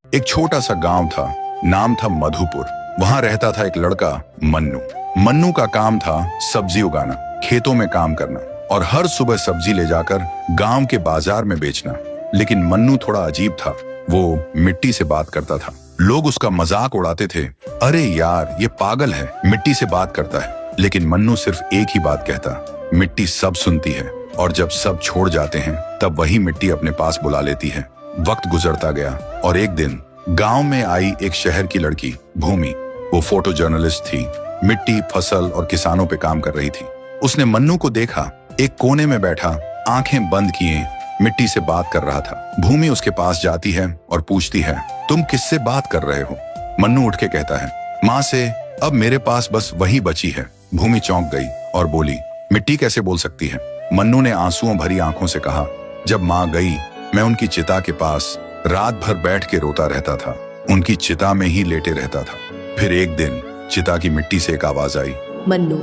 एक छोटा सा गांव था, नाम था मधुपुर। वहां रहता था एक लड़का मन्नू। मन्नू का काम था सब्जी उगाना, खेतों में काम करना और हर सुबह सब्जी ले जाकर गांव के बाजार में बेचना। लेकिन मन्नू थोड़ा अजीब था। वो मिट्टी से बात करता था। लोग उसका मजाक उड़ाते थे, अरे यार ये पागल है, मिट्टी से बात करता है। लेकिन मन्नू सिर्फ एक ही बात कहता, मिट्टी सब सुनती है और जब सब छोड़ जाते हैं तब वही मिट्टी अपने पास बुला लेती है। वक्त गुजरता गया और एक दिन गांव में आई एक शहर की लड़की भूमि। वो फोटो जर्नलिस्ट थी, मिट्टी, फसल और किसानों पे काम कर रही थी। उसने मन्नू को देखा, एक कोने में बैठा, आंखें बंद किए मिट्टी से बात कर रहा था। भूमि उसके पास जाती है और पूछती है, तुम किससे बात कर रहे हो? मन्नू उठ के कहता है, माँ से। अब मेरे पास बस वही बची है। भूमि चौंक गई और बोली, मिट्टी कैसे बोल सकती है? मन्नू ने आंसुओं भरी आंखों से कहा, जब माँ गई मैं उनकी चिता के पास रात भर बैठ के रोता रहता था, उनकी चिता में ही लेटे रहता था। फिर एक दिन चिता की मिट्टी से एक आवाज आई, मन्नू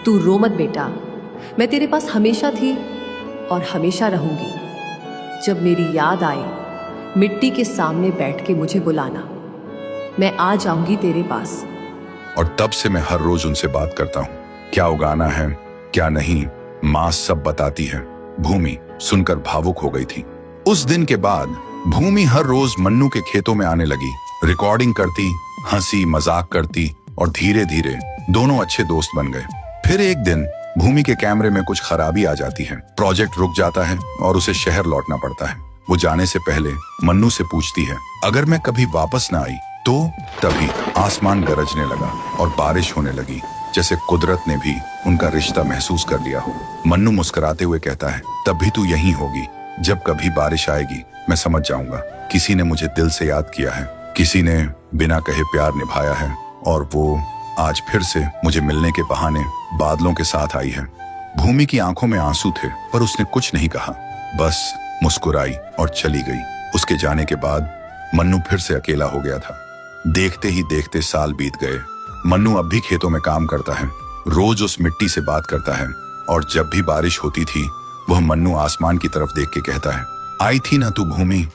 तू रो मत बेटा, मैं तेरे पास हमेशा थी और हमेशा रहूंगी। जब मेरी याद आए मिट्टी के सामने बैठ के मुझे बुलाना, मैं आ जाऊंगी तेरे पास। और तब से मैं हर रोज उनसे बात करता हूँ, क्या उगाना है क्या नहीं, माँ सब बताती है। भूमि सुनकर भावुक हो गई थी। उस दिन के बाद भूमि हर रोज मन्नू के खेतों में आने लगी, रिकॉर्डिंग करती, हंसी मजाक करती और धीरे धीरे दोनों अच्छे दोस्त बन गए। फिर एक दिन भूमि के कैमरे में कुछ खराबी आ जाती है, प्रोजेक्ट रुक जाता है और उसे शहर लौटना पड़ता है। वो जाने से पहले मन्नू से पूछती है, अगर मैं कभी वापस ना आई तो? तभी आसमान गरजने लगा और बारिश होने लगी, जैसे कुदरत ने भी उनका रिश्ता महसूस कर लिया हो। मन्नू मुस्कुराते हुए कहता है, तब भी तू यहीं होगी। जब कभी बारिश आएगी मैं समझ जाऊंगा, किसी ने मुझे दिल से याद किया है, किसी ने बिना कहे प्यार निभाया है और वो आज फिर से मुझे मिलने के बहाने बादलों के साथ आई है। भूमि की आंखों में आंसू थे पर उसने कुछ नहीं कहा, बस मुस्कुराई और चली गई। उसके जाने के बाद मन्नू फिर से अकेला हो गया था। देखते ही देखते साल बीत गए। मन्नू अब भी खेतों में काम करता है, रोज उस मिट्टी से बात करता है और जब भी बारिश होती थी वह मन्नू आसमान की तरफ देख के कहता है, आई थी ना तू भूमि।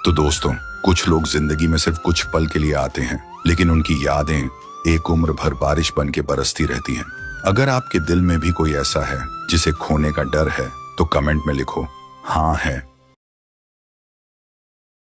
तो दोस्तों, कुछ लोग जिंदगी में सिर्फ कुछ पल के लिए आते हैं, लेकिन उनकी यादें एक उम्र भर बारिश बन के बरसती रहती हैं। अगर आपके दिल में भी कोई ऐसा है जिसे खोने का डर है तो कमेंट में लिखो, हाँ है।